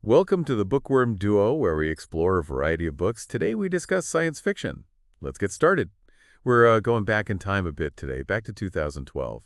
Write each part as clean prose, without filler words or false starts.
Welcome to the Bookworm Duo, where we explore a variety of books. Today we discuss science fiction. Let's get started. We're going back in time a bit today, back to 2012,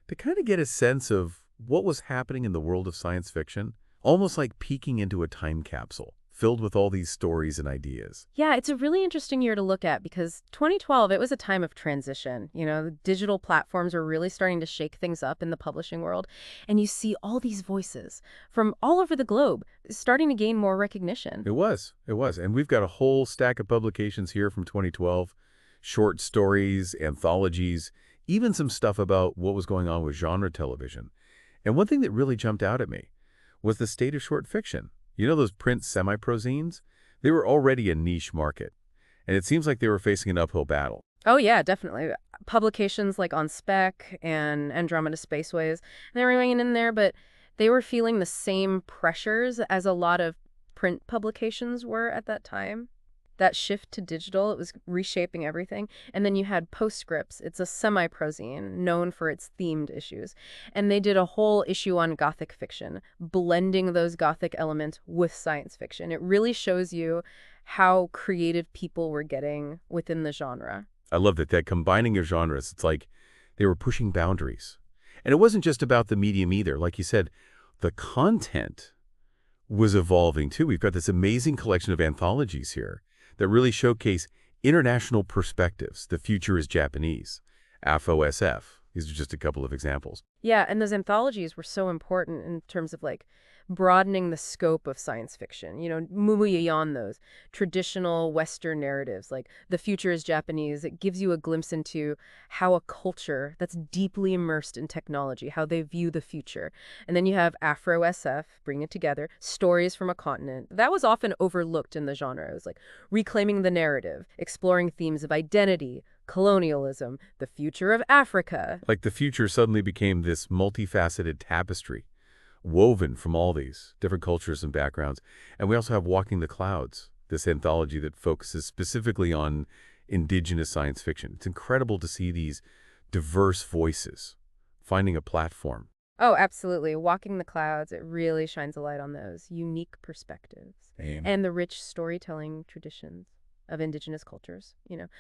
to kind of get a sense of what was happening in the world of science fiction, almost like peeking into a time capsule filled with all these stories and ideas. Yeah, it's a really interesting year to look at because 2012, it was a time of transition. The digital platforms are really starting to shake things up in the publishing world. And you see all these voices from all over the globe starting to gain more recognition. It was. And we've got a whole stack of publications here from 2012, short stories, anthologies, even some stuff about what was going on with genre television. And one thing that really jumped out at me was the state of short fiction. You know those print semi-prozines? They were already a niche market, and it seems like they were facing an uphill battle. Oh, yeah, definitely. Publications like On Spec and Andromeda Spaceways, they were hanging in there, but they were feeling the same pressures as a lot of print publications were at that time. That shift to digital, it was reshaping everything. And then you had Postscripts. It's a semi-prozine known for its themed issues. And they did a whole issue on Gothic fiction, blending those Gothic elements with science fiction. It really shows you how creative people were getting within the genre. I love that combining your genres, it's like they were pushing boundaries. And it wasn't just about the medium either. Like you said, the content was evolving too. We've got this amazing collection of anthologies here that really showcase international perspectives. The Future is Japanese, AFO-SF. These are just a couple of examples. Yeah, and those anthologies were so important in terms of broadening the scope of science fiction, moving beyond those traditional Western narratives. Like The Future is Japanese, it gives you a glimpse into how a culture that's deeply immersed in technology, how they view the future. And then you have Afro-SF, bring it together, stories from a continent. That was often overlooked in the genre. It was like reclaiming the narrative, exploring themes of identity, colonialism, the future of Africa. Like the future suddenly became this multifaceted tapestry, woven from all these different cultures and backgrounds. And we also have Walking the Clouds, this anthology that focuses specifically on indigenous science fiction. It's incredible to see these diverse voices finding a platform. Oh, absolutely. Walking the Clouds, it really shines a light on those unique perspectives and the rich storytelling traditions of indigenous cultures,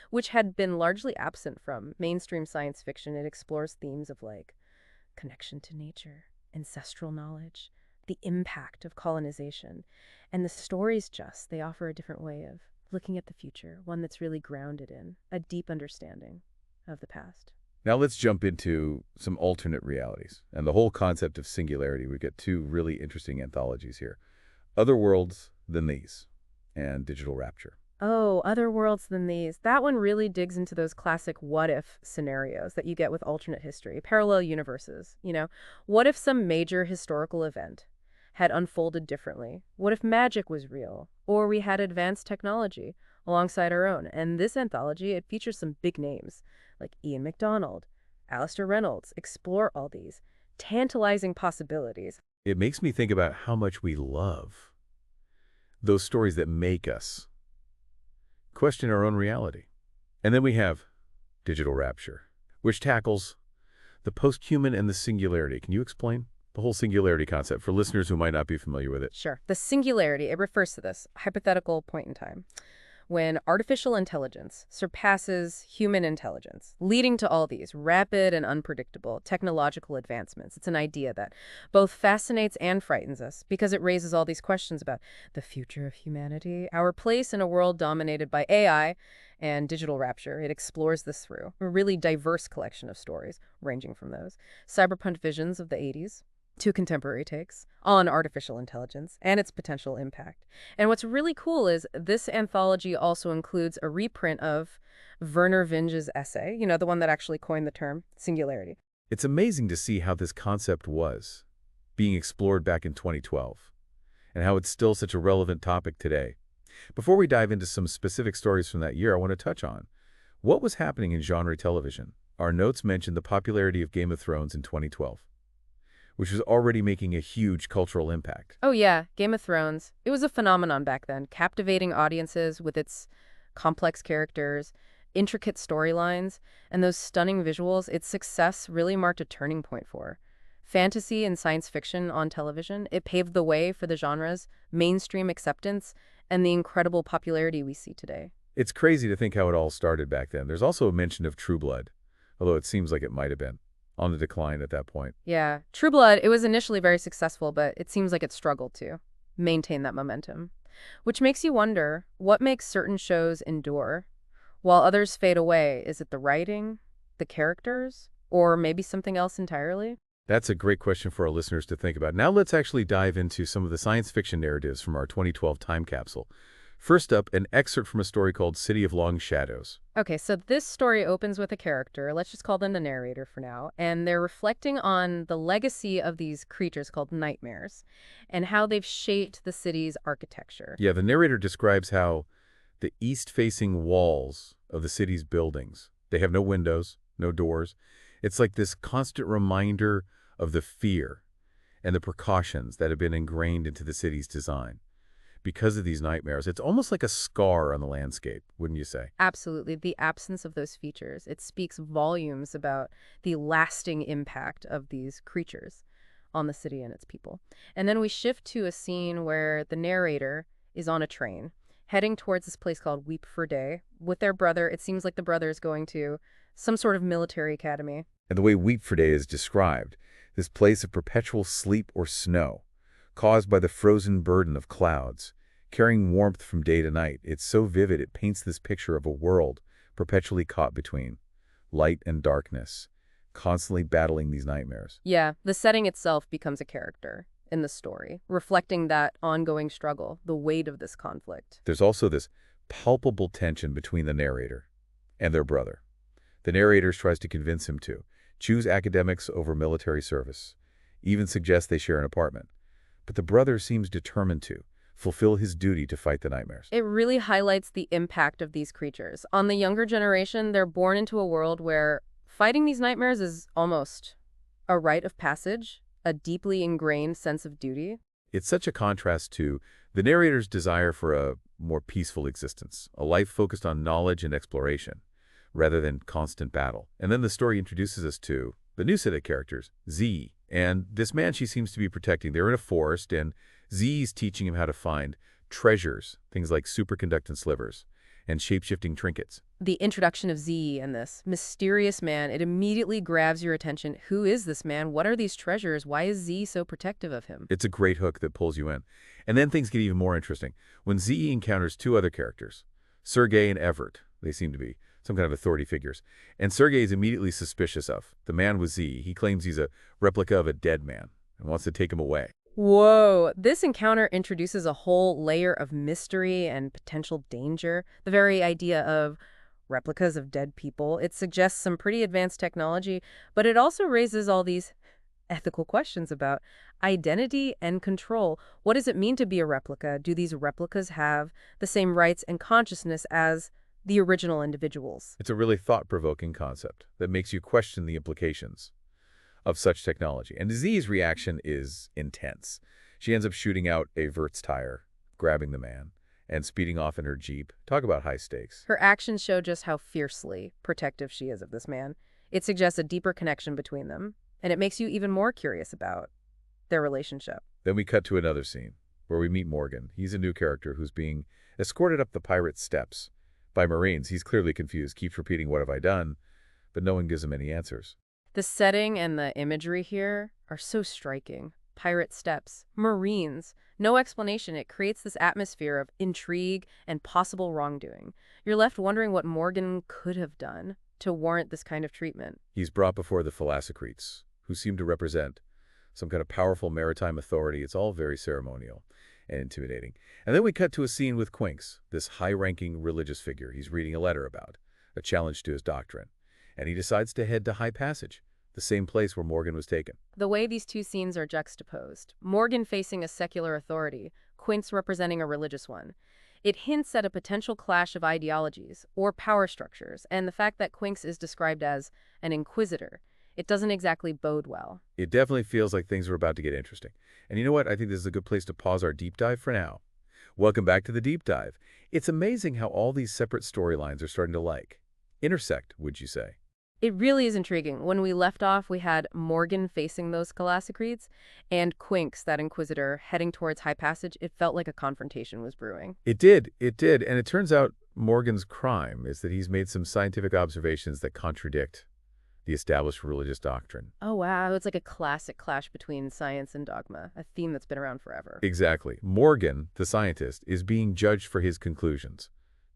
which had been largely absent from mainstream science fiction. It explores themes of connection to nature, ancestral knowledge, the impact of colonization. And the stories they offer a different way of looking at the future, one that's really grounded in a deep understanding of the past. Now let's jump into some alternate realities and the whole concept of singularity. We've got two really interesting anthologies here. Other Worlds Than These and Digital Rapture. Oh, Other Worlds Than These. That one really digs into those classic what-if scenarios that you get with alternate history, parallel universes. What if some major historical event had unfolded differently? What if magic was real? Or we had advanced technology alongside our own? And this anthology, it features some big names like Ian MacDonald, Alastair Reynolds, explore all these tantalizing possibilities. It makes me think about how much we love those stories that make us question our own reality. And then we have Digital Rapture, which tackles the post-human and the singularity. Can you explain the whole singularity concept for listeners who might not be familiar with it? Sure. The singularity, it refers to this hypothetical point in time when artificial intelligence surpasses human intelligence, leading to all these rapid and unpredictable technological advancements. It's an idea that both fascinates and frightens us because it raises all these questions about the future of humanity, our place in a world dominated by AI, and Digital Rapture. It explores this through a really diverse collection of stories, ranging from those cyberpunk visions of the 80s to contemporary takes on artificial intelligence and its potential impact. And what's really cool is this anthology also includes a reprint of Vernor Vinge's essay, the one that actually coined the term singularity. It's amazing to see how this concept was being explored back in 2012 and how it's still such a relevant topic today. Before we dive into some specific stories from that year, I want to touch on what was happening in genre television. Our notes mentioned the popularity of Game of Thrones in 2012. Which was already making a huge cultural impact. Oh yeah, Game of Thrones. It was a phenomenon back then, captivating audiences with its complex characters, intricate storylines, and those stunning visuals. Its success really marked a turning point for fantasy and science fiction on television. It paved the way for the genre's mainstream acceptance and the incredible popularity we see today. It's crazy to think how it all started back then. There's also a mention of True Blood, although it seems like it might have been on the decline at that point. Yeah, True Blood, it was initially very successful, but it seems like it struggled to maintain that momentum. Which makes you wonder, what makes certain shows endure while others fade away? Is it the writing, the characters, or maybe something else entirely? That's a great question for our listeners to think about. Now let's actually dive into some of the science fiction narratives from our 2012 time capsule. First up, an excerpt from a story called City of Long Shadows. Okay, so this story opens with a character, let's just call them the narrator for now, and they're reflecting on the legacy of these creatures called nightmares and how they've shaped the city's architecture. Yeah, the narrator describes how the east-facing walls of the city's buildings, they have no windows, no doors. It's like this constant reminder of the fear and the precautions that have been ingrained into the city's design. Because of these nightmares, it's almost like a scar on the landscape, wouldn't you say? Absolutely. The absence of those features, it speaks volumes about the lasting impact of these creatures on the city and its people. And then we shift to a scene where the narrator is on a train heading towards this place called Weep for Day with their brother. It seems like the brother is going to some sort of military academy. And the way Weep for Day is described, this place of perpetual sleep or snow, caused by the frozen burden of clouds, carrying warmth from day to night. It's so vivid it paints this picture of a world perpetually caught between light and darkness, constantly battling these nightmares. Yeah, the setting itself becomes a character in the story, reflecting that ongoing struggle, the weight of this conflict. There's also this palpable tension between the narrator and their brother. The narrator tries to convince him to choose academics over military service, even suggests they share an apartment. But the brother seems determined to fulfill his duty to fight the nightmares. It really highlights the impact of these creatures. On the younger generation, they're born into a world where fighting these nightmares is almost a rite of passage, a deeply ingrained sense of duty. It's such a contrast to the narrator's desire for a more peaceful existence, a life focused on knowledge and exploration, rather than constant battle. And then the story introduces us to the new set of characters, Z, and this man she seems to be protecting. They're in a forest, and Z's teaching him how to find treasures, things like superconducting slivers and shape-shifting trinkets. The introduction of Z and this mysterious man, it immediately grabs your attention. Who is this man? What are these treasures? Why is Z so protective of him? It's a great hook that pulls you in. And then things get even more interesting. When Z encounters two other characters, Sergei and Everett, they seem to be some kind of authority figures, and Sergei is immediately suspicious of the man with Z. He claims he's a replica of a dead man and wants to take him away. Whoa, this encounter introduces a whole layer of mystery and potential danger. The very idea of replicas of dead people, it suggests some pretty advanced technology, but it also raises all these ethical questions about identity and control. What does it mean to be a replica? Do these replicas have the same rights and consciousness as the original individuals? It's a really thought-provoking concept that makes you question the implications of such technology. And Z's reaction is intense. She ends up shooting out Everett's tire, grabbing the man, and speeding off in her Jeep. Talk about high stakes. Her actions show just how fiercely protective she is of this man. It suggests a deeper connection between them, and it makes you even more curious about their relationship. Then we cut to another scene where we meet Morgan. He's a new character who's being escorted up the pirate steps by Marines. He's clearly confused, keeps repeating, "What have I done?" But no one gives him any answers. The setting and the imagery here are so striking. Pirate steps, Marines, no explanation. It creates this atmosphere of intrigue and possible wrongdoing. You're left wondering what Morgan could have done to warrant this kind of treatment. He's brought before the Thalassocrates, who seem to represent some kind of powerful maritime authority. It's all very ceremonial and intimidating. And then we cut to a scene with Quinks, this high-ranking religious figure he's reading a letter about, a challenge to his doctrine. And he decides to head to High Passage, the same place where Morgan was taken. The way these two scenes are juxtaposed, Morgan facing a secular authority, Quinks representing a religious one, it hints at a potential clash of ideologies or power structures, and the fact that Quinks is described as an inquisitor, it doesn't exactly bode well. It definitely feels like things are about to get interesting. And you know what? I think this is a good place to pause our deep dive for now. Welcome back to the deep dive. It's amazing how all these separate storylines are starting to intersect, would you say? It really is intriguing. When we left off, we had Morgan facing those Calassacreeds, and Quinks, that inquisitor, heading towards High Passage. It felt like a confrontation was brewing. It did, and it turns out Morgan's crime is that he's made some scientific observations that contradict the established religious doctrine. Oh, wow. It's like a classic clash between science and dogma, a theme that's been around forever. Exactly. Morgan, the scientist, is being judged for his conclusions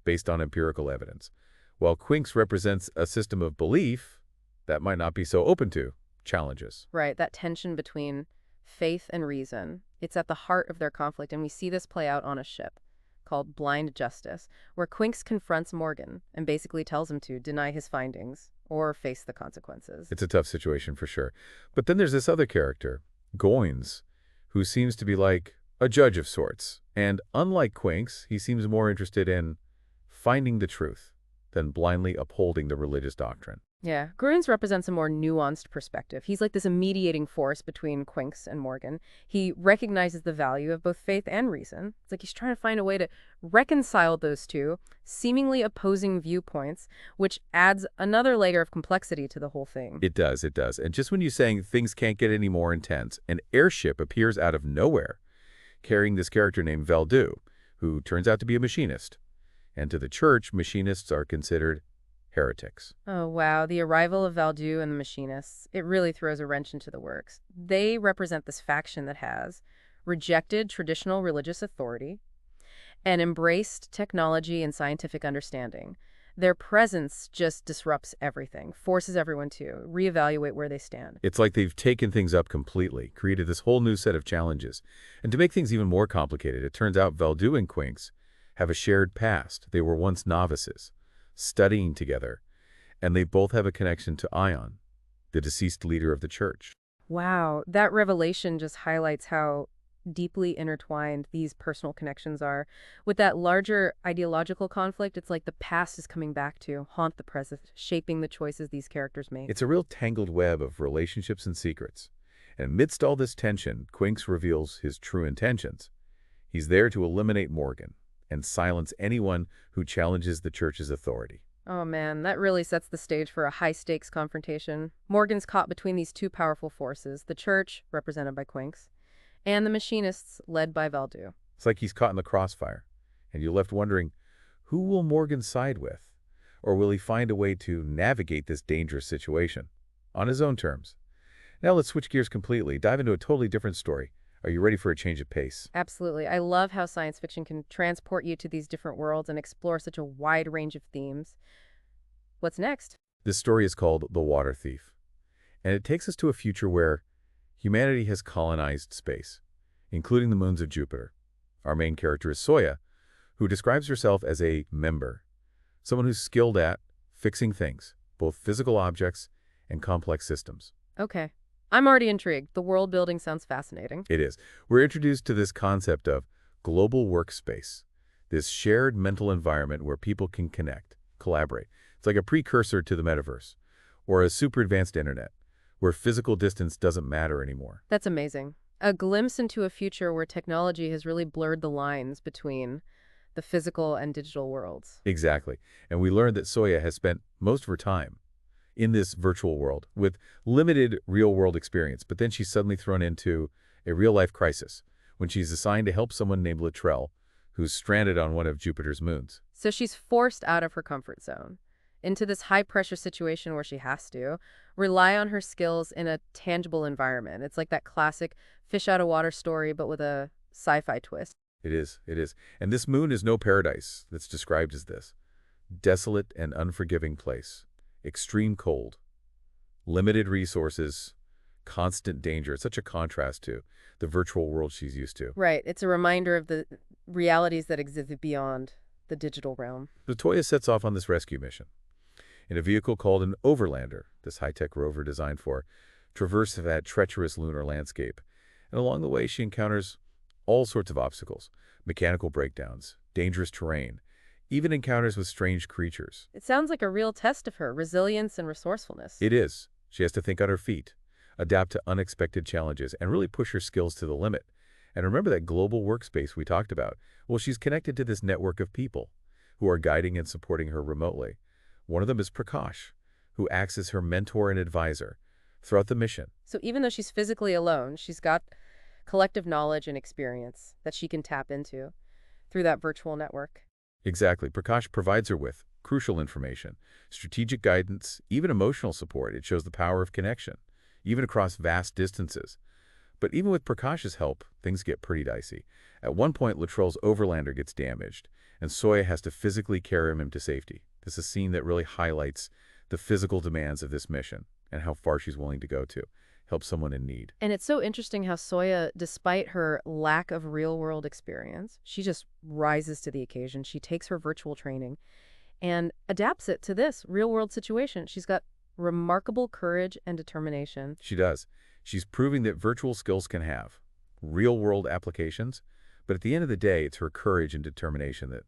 based on empirical evidence, while Quinks represents a system of belief that might not be so open to challenges. Right, that tension between faith and reason. It's at the heart of their conflict, and we see this play out on a ship called Blind Justice, where Quinks confronts Morgan and basically tells him to deny his findings or face the consequences. It's a tough situation for sure. But then there's this other character, Goins, who seems to be like a judge of sorts. And unlike Quinks, he seems more interested in finding the truth than blindly upholding the religious doctrine. Yeah, Gruens represents a more nuanced perspective. He's like this mediating force between Quinks and Morgan. He recognizes the value of both faith and reason. It's like he's trying to find a way to reconcile those two seemingly opposing viewpoints, which adds another layer of complexity to the whole thing. It does, it does. And just when you're saying things can't get any more intense, an airship appears out of nowhere, carrying this character named Valdu, who turns out to be a machinist. And to the church, machinists are considered heretics. Oh, wow. The arrival of Valdu and the Machinists, it really throws a wrench into the works. They represent this faction that has rejected traditional religious authority and embraced technology and scientific understanding. Their presence just disrupts everything, forces everyone to reevaluate where they stand. It's like they've taken things up completely, created this whole new set of challenges. And to make things even more complicated, it turns out Valdu and Quinks have a shared past. They were once novices, studying together, and they both have a connection to Ion, the deceased leader of the church. Wow, that revelation just highlights how deeply intertwined these personal connections are. With that larger ideological conflict, it's like the past is coming back to haunt the present, shaping the choices these characters make. It's a real tangled web of relationships and secrets. And amidst all this tension, Quinks reveals his true intentions. He's there to eliminate Morgan and silence anyone who challenges the church's authority. Oh man, that really sets the stage for a high-stakes confrontation. Morgan's caught between these two powerful forces, the church, represented by Quinks, and the machinists, led by Valdu. It's like he's caught in the crossfire, and you're left wondering, who will Morgan side with? Or will he find a way to navigate this dangerous situation on his own terms? Now let's switch gears completely, dive into a totally different story. Are you ready for a change of pace? Absolutely. I love how science fiction can transport you to these different worlds and explore such a wide range of themes. What's next? This story is called The Water Thief, and it takes us to a future where humanity has colonized space, including the moons of Jupiter. Our main character is Soya, who describes herself as a member, someone who's skilled at fixing things, both physical objects and complex systems. Okay. I'm already intrigued. The world building sounds fascinating. It is. We're introduced to this concept of global workspace, this shared mental environment where people can connect, collaborate. It's like a precursor to the metaverse, or a super advanced internet, where physical distance doesn't matter anymore. That's amazing. A glimpse into a future where technology has really blurred the lines between the physical and digital worlds. Exactly. And we learned that Soya has spent most of her time in this virtual world with limited real-world experience, but then she's suddenly thrown into a real-life crisis when she's assigned to help someone named Luttrell, who's stranded on one of Jupiter's moons. So she's forced out of her comfort zone into this high-pressure situation where she has to rely on her skills in a tangible environment. It's like that classic fish-out-of-water story, but with a sci-fi twist. It is. And this moon is no paradise that's described as this. Desolate and unforgiving place. Extreme cold. Limited resources. Constant danger. It's such a contrast to the virtual world she's used to. Right. It's a reminder of the realities that exist beyond the digital realm. Latoya sets off on this rescue mission in a vehicle called an Overlander, this high-tech rover designed for traverse of that treacherous lunar landscape. And along the way, she encounters all sorts of obstacles, mechanical breakdowns, dangerous terrain, even encounters with strange creatures. It sounds like a real test of her resilience and resourcefulness. It is. She has to think on her feet, adapt to unexpected challenges, and really push her skills to the limit. And remember that global workspace we talked about? Well, she's connected to this network of people who are guiding and supporting her remotely. One of them is Prakash, who acts as her mentor and advisor throughout the mission. So even though she's physically alone, she's got collective knowledge and experience that she can tap into through that virtual network. Exactly. Prakash provides her with crucial information, strategic guidance, even emotional support. It shows the power of connection, even across vast distances. But even with Prakash's help, things get pretty dicey. At one point, Latrell's overlander gets damaged, and Soya has to physically carry him to safety. This is a scene that really highlights the physical demands of this mission and how far she's willing to go to help someone in need. And it's so interesting how Soya, despite her lack of real-world experience, she just rises to the occasion. She takes her virtual training and adapts it to this real-world situation. She's got remarkable courage and determination. She does. She's proving that virtual skills can have real-world applications, but at the end of the day, it's her courage and determination that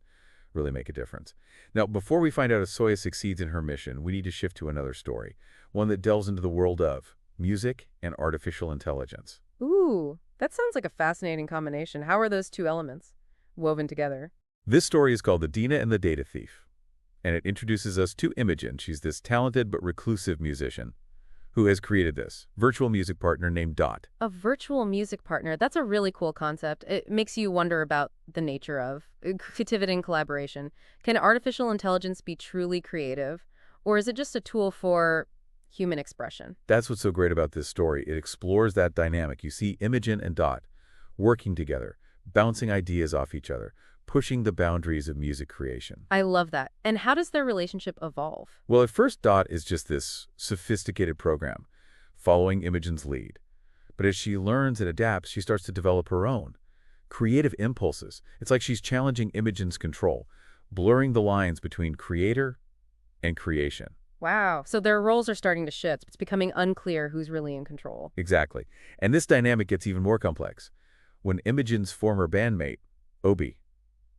really make a difference. Now, before we find out if Soya succeeds in her mission, we need to shift to another story, one that delves into the world of music and artificial intelligence. Ooh, that sounds like a fascinating combination. How are those two elements woven together? This story is called The Dina and the Data Thief, and it introduces us to Imogen. She's this talented but reclusive musician who has created this virtual music partner named Dot. A virtual music partner, that's a really cool concept. It makes you wonder about the nature of creativity and collaboration. Can artificial intelligence be truly creative, or is it just a tool for human expression? That's what's so great about this story. It explores that dynamic. You see Imogen and Dot working together, bouncing ideas off each other, pushing the boundaries of music creation. I love that. And how does their relationship evolve? Well, at first, Dot is just this sophisticated program, following Imogen's lead. But as she learns and adapts, she starts to develop her own creative impulses. It's like she's challenging Imogen's control, blurring the lines between creator and creation. Wow. So their roles are starting to shift. It's becoming unclear who's really in control. Exactly. And this dynamic gets even more complex when Imogen's former bandmate, Obi,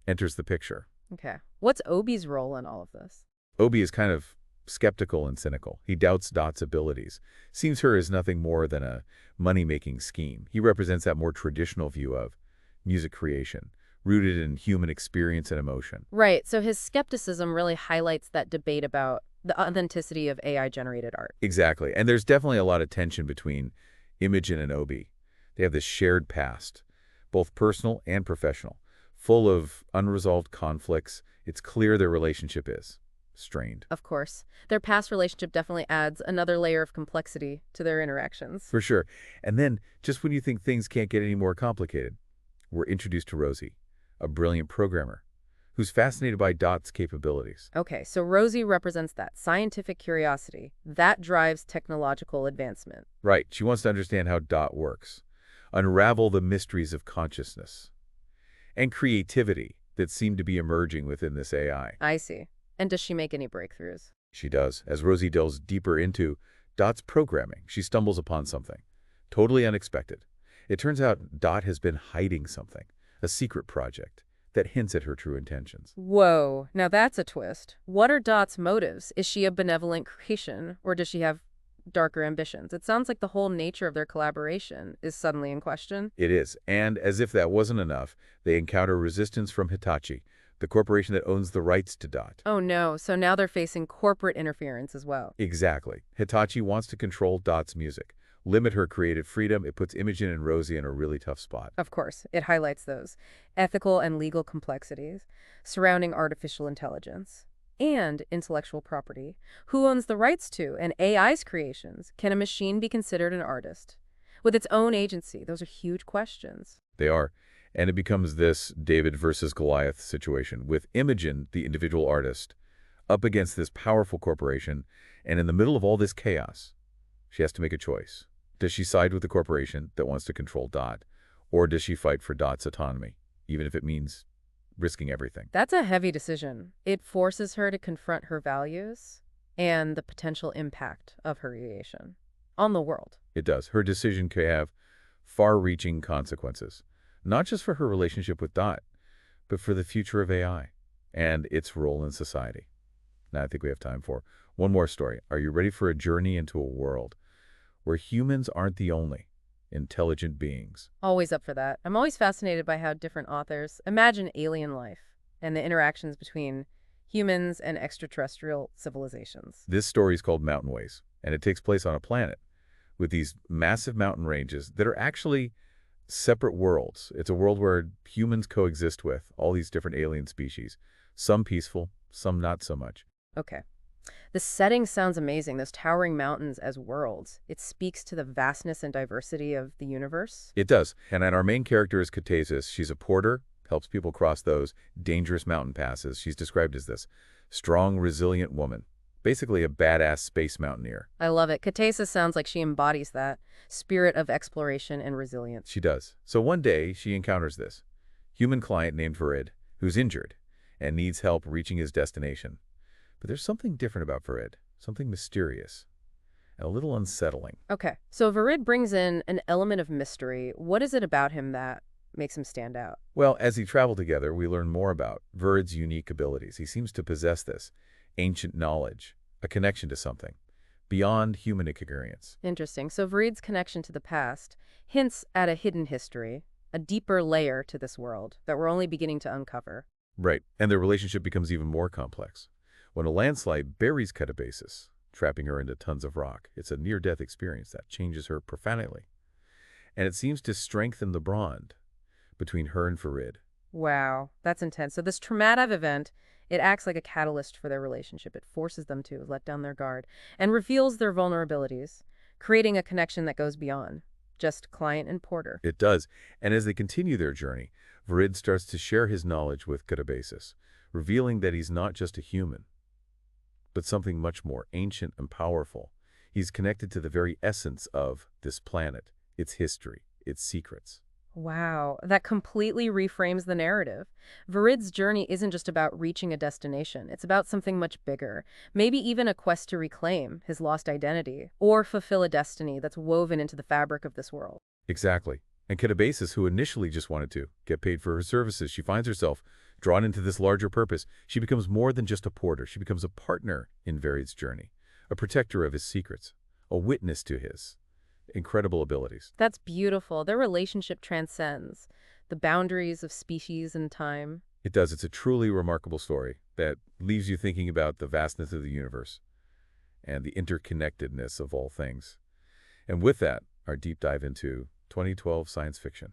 enters the picture. Okay. What's Obi's role in all of this? Obi is kind of skeptical and cynical. He doubts Dot's abilities, sees her as nothing more than a money-making scheme. He represents that more traditional view of music creation, rooted in human experience and emotion. Right. So his skepticism really highlights that debate about the authenticity of AI-generated art. Exactly. And there's definitely a lot of tension between Imogen and Obi. They have this shared past, both personal and professional, full of unresolved conflicts. It's clear their relationship is strained. Of course. Their past relationship definitely adds another layer of complexity to their interactions. For sure. And then, just when you think things can't get any more complicated, we're introduced to Rosie, a brilliant programmer who's fascinated by Dot's capabilities. Okay, so Rosie represents that scientific curiosity. That drives technological advancement. Right. She wants to understand how Dot works, unravel the mysteries of consciousness and creativity that seem to be emerging within this AI. I see. And does she make any breakthroughs? She does. As Rosie delves deeper into Dot's programming, she stumbles upon something totally unexpected. It turns out Dot has been hiding something, a secret project that hints at her true intentions. Whoa, now that's a twist. What are Dot's motives? Is she a benevolent creation, or does she have darker ambitions? It sounds like the whole nature of their collaboration is suddenly in question. It is. And as if that wasn't enough, they encounter resistance from Hitachi, the corporation that owns the rights to Dot. Oh no, so now they're facing corporate interference as well. Exactly. Hitachi wants to control Dot's music, limit her creative freedom. It puts Imogen and Rosie in a really tough spot. Of course, it highlights those ethical and legal complexities surrounding artificial intelligence and intellectual property. Who owns the rights to and AI's creations? Can a machine be considered an artist with its own agency? Those are huge questions. They are. And it becomes this David versus Goliath situation, with Imogen, the individual artist, up against this powerful corporation, and in the middle of all this chaos, she has to make a choice. Does she side with the corporation that wants to control Dot, or does she fight for Dot's autonomy, even if it means risking everything? That's a heavy decision. It forces her to confront her values and the potential impact of her creation on the world. It does. Her decision could have far-reaching consequences, not just for her relationship with Dot, but for the future of AI and its role in society. Now I think we have time for one more story. Are you ready for a journey into a world where humans aren't the only intelligent beings? Always up for that. I'm always fascinated by how different authors imagine alien life and the interactions between humans and extraterrestrial civilizations. This story is called Mountain Ways, and it takes place on a planet with these massive mountain ranges that are actually separate worlds. It's a world where humans coexist with all these different alien species, some peaceful, some not so much. Okay. The setting sounds amazing, those towering mountains as worlds. It speaks to the vastness and diversity of the universe. It does. And our main character is Catesis. She's a porter, helps people cross those dangerous mountain passes. She's described as this strong, resilient woman, basically a badass space mountaineer. I love it. Katesa sounds like she embodies that spirit of exploration and resilience. She does. So one day, she encounters this human client named Farid, who's injured and needs help reaching his destination. But there's something different about Farid, something mysterious and a little unsettling. Okay, so Varid brings in an element of mystery. What is it about him that makes him stand out? Well, as they travel together, we learn more about Virid's unique abilities. He seems to possess this ancient knowledge, a connection to something beyond human experience. Interesting. So Varid's connection to the past hints at a hidden history, a deeper layer to this world that we're only beginning to uncover. Right, and their relationship becomes even more complex. When a landslide buries Catabasis, trapping her into tons of rock, it's a near-death experience that changes her profoundly. And it seems to strengthen the bond between her and Farid. Wow, that's intense. So this traumatic event, it acts like a catalyst for their relationship. It forces them to let down their guard and reveals their vulnerabilities, creating a connection that goes beyond just client and porter. It does. And as they continue their journey, Farid starts to share his knowledge with Catabasis, revealing that he's not just a human, but something much more ancient and powerful. He's connected to the very essence of this planet, its history, its secrets. Wow, that completely reframes the narrative. Varid's journey isn't just about reaching a destination. It's about something much bigger, maybe even a quest to reclaim his lost identity or fulfill a destiny that's woven into the fabric of this world. Exactly. And Catabasis, who initially just wanted to get paid for her services, she finds herself drawn into this larger purpose. She becomes more than just a porter. She becomes a partner in Varid's journey, a protector of his secrets, a witness to his incredible abilities. That's beautiful. Their relationship transcends the boundaries of species and time. It does. It's a truly remarkable story that leaves you thinking about the vastness of the universe and the interconnectedness of all things. And with that, our deep dive into 2012 science fiction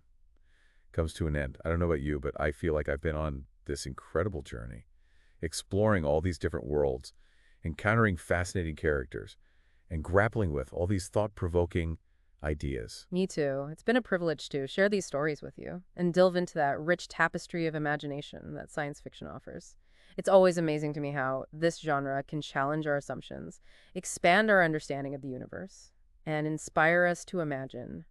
comes to an end. I don't know about you, but I feel like I've been on this incredible journey, exploring all these different worlds, encountering fascinating characters, and grappling with all these thought-provoking ideas. Me too. It's been a privilege to share these stories with you and delve into that rich tapestry of imagination that science fiction offers. It's always amazing to me how this genre can challenge our assumptions, expand our understanding of the universe, and inspire us to imagine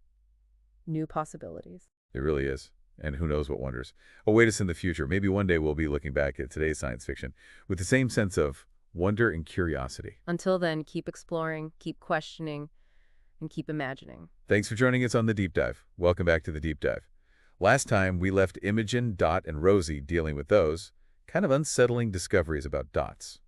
new possibilities. It really is. And who knows what wonders await us in the future. Maybe one day we'll be looking back at today's science fiction with the same sense of wonder and curiosity. Until then, keep exploring, keep questioning, and keep imagining. Thanks for joining us on The Deep Dive. Welcome back to The Deep Dive. Last time, we left Imogen, Dot, and Rosie dealing with those kind of unsettling discoveries about Dot's,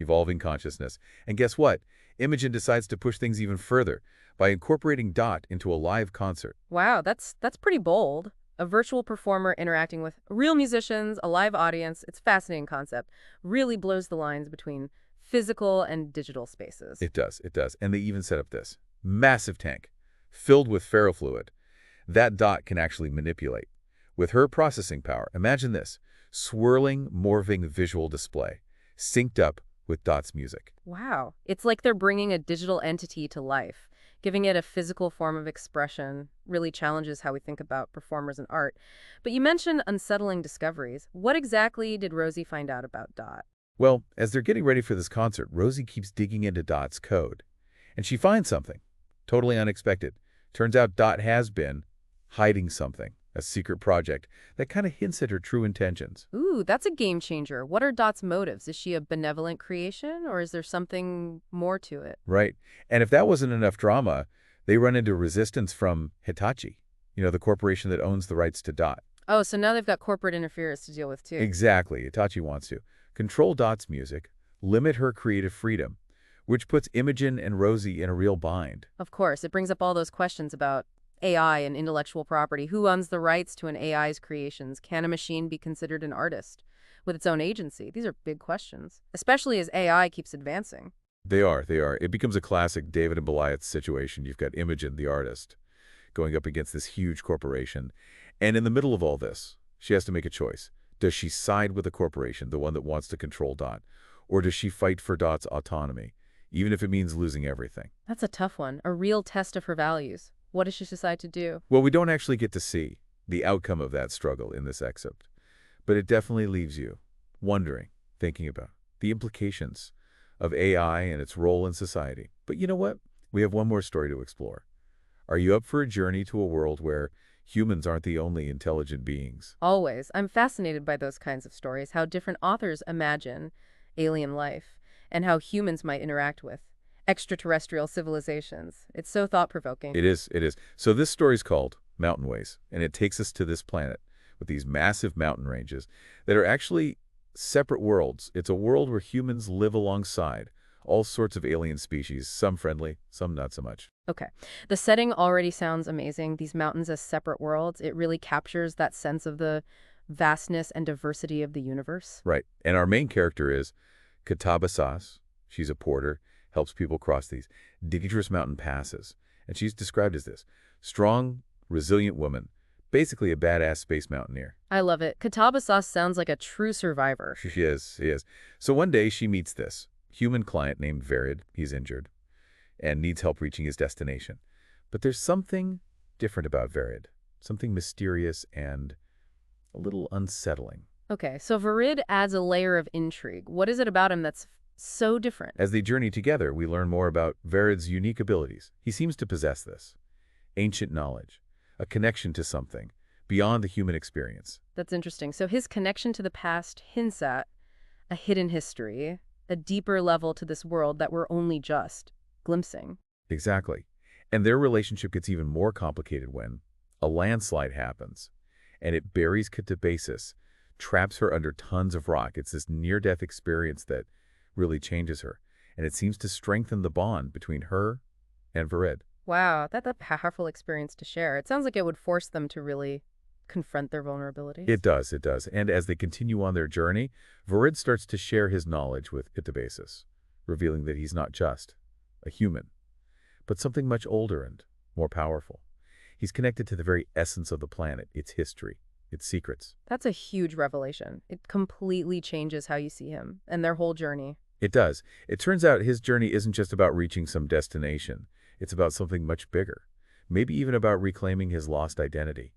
evolving consciousness. And guess what? Imogen decides to push things even further by incorporating Dot into a live concert. Wow, that's pretty bold. A virtual performer interacting with real musicians, a live audience. It's a fascinating concept. Really blows the lines between physical and digital spaces. It does. And they even set up this massive tank filled with ferrofluid that Dot can actually manipulate. With her processing power, imagine this, swirling, morphing visual display, synced up with Dot's music. Wow. It's like they're bringing a digital entity to life. Giving it a physical form of expression really challenges how we think about performers and art. But you mentioned unsettling discoveries. What exactly did Rosie find out about Dot? Well, as they're getting ready for this concert, Rosie keeps digging into Dot's code. And she finds something totally unexpected. Turns out Dot has been hiding something, a secret project that kind of hints at her true intentions. Ooh, that's a game changer. What are Dot's motives? Is she a benevolent creation, or is there something more to it? Right. And if that wasn't enough drama, they run into resistance from Hitachi, the corporation that owns the rights to Dot. Oh, so now they've got corporate interference to deal with, too. Exactly. Hitachi wants to control Dot's music, limit her creative freedom, which puts Imogen and Rosie in a real bind. Of course, it brings up all those questions about AI and intellectual property. Who owns the rights to an AI's creations? Can a machine be considered an artist with its own agency? These are big questions, especially as AI keeps advancing. They are, they are. It becomes a classic David and Goliath situation. You've got Imogen, the artist, going up against this huge corporation. And in the middle of all this, she has to make a choice. Does she side with the corporation, the one that wants to control Dot? Or does she fight for Dot's autonomy, even if it means losing everything? That's a tough one, a real test of her values. What does she decide to do? Well, we don't actually get to see the outcome of that struggle in this excerpt, but it definitely leaves you wondering, thinking about the implications of AI and its role in society. But you know what? We have one more story to explore. Are you up for a journey to a world where humans aren't the only intelligent beings? Always. I'm fascinated by those kinds of stories, how different authors imagine alien life and how humans might interact with extraterrestrial civilizations. It's so thought-provoking. It is, it is. So this story's called Mountain Ways, and it takes us to this planet with these massive mountain ranges that are actually separate worlds. It's a world where humans live alongside all sorts of alien species, some friendly, some not so much. Okay. The setting already sounds amazing. These mountains as separate worlds, it really captures that sense of the vastness and diversity of the universe. Right. And our main character is Katabasas. She's a porter, helps people cross these dangerous mountain passes. And she's described as this strong, resilient woman, basically a badass space mountaineer. I love it. Katabasas sounds like a true survivor. She is. So one day she meets this human client named Verid. He's injured and needs help reaching his destination. But there's something different about Verid, something mysterious and a little unsettling. Okay, so Varid adds a layer of intrigue. What is it about him that's so different? As they journey together, we learn more about Verid's unique abilities. He seems to possess this ancient knowledge, a connection to something beyond the human experience. That's interesting. So his connection to the past hints at a hidden history, a deeper level to this world that we're only just glimpsing. Exactly. And their relationship gets even more complicated when a landslide happens and it buries Katabasis, traps her under tons of rock. It's this near-death experience that really changes her, and it seems to strengthen the bond between her and Verid. Wow, that's a powerful experience to share. It sounds like it would force them to really confront their vulnerabilities. It does. And as they continue on their journey, Verid starts to share his knowledge with Katabasis, revealing that he's not just a human, but something much older and more powerful. He's connected to the very essence of the planet, its history, its secrets. That's a huge revelation. It completely changes how you see him and their whole journey. It does. It turns out his journey isn't just about reaching some destination. It's about something much bigger, maybe even about reclaiming his lost identity,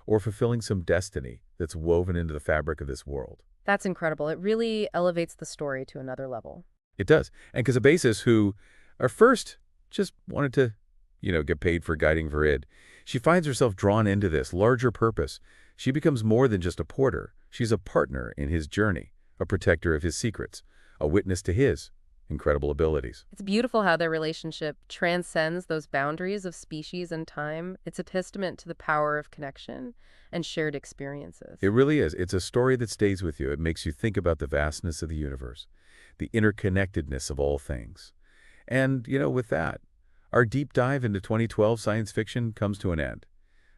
or fulfilling some destiny that's woven into the fabric of this world. That's incredible. It really elevates the story to another level. It does. And Katabasis, who at first just wanted to, get paid for guiding Verid, she finds herself drawn into this larger purpose. She becomes more than just a porter. She's a partner in his journey, a protector of his secrets, a witness to his incredible abilities. It's beautiful how their relationship transcends those boundaries of species and time. It's a testament to the power of connection and shared experiences. It really is. It's a story that stays with you. It makes you think about the vastness of the universe, the interconnectedness of all things. And, with that, our deep dive into 2012 science fiction comes to an end.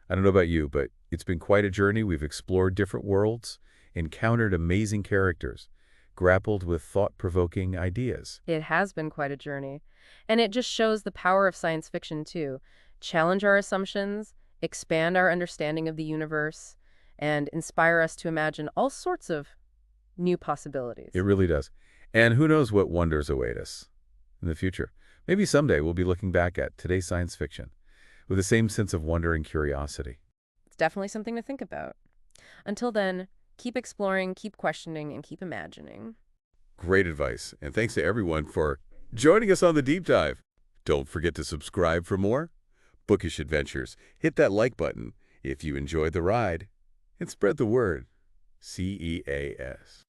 I don't know about you, but it's been quite a journey. We've explored different worlds, encountered amazing characters, grappled with thought-provoking ideas. It has been quite a journey. And it just shows the power of science fiction, too. Challenge our assumptions, expand our understanding of the universe, and inspire us to imagine all sorts of new possibilities. It really does. And who knows what wonders await us in the future. Maybe someday we'll be looking back at today's science fiction with the same sense of wonder and curiosity. It's definitely something to think about. Until then, keep exploring, keep questioning, and keep imagining. Great advice. And thanks to everyone for joining us on the deep dive. Don't forget to subscribe for more bookish adventures. Hit that like button if you enjoyed the ride, and spread the word. CEAS.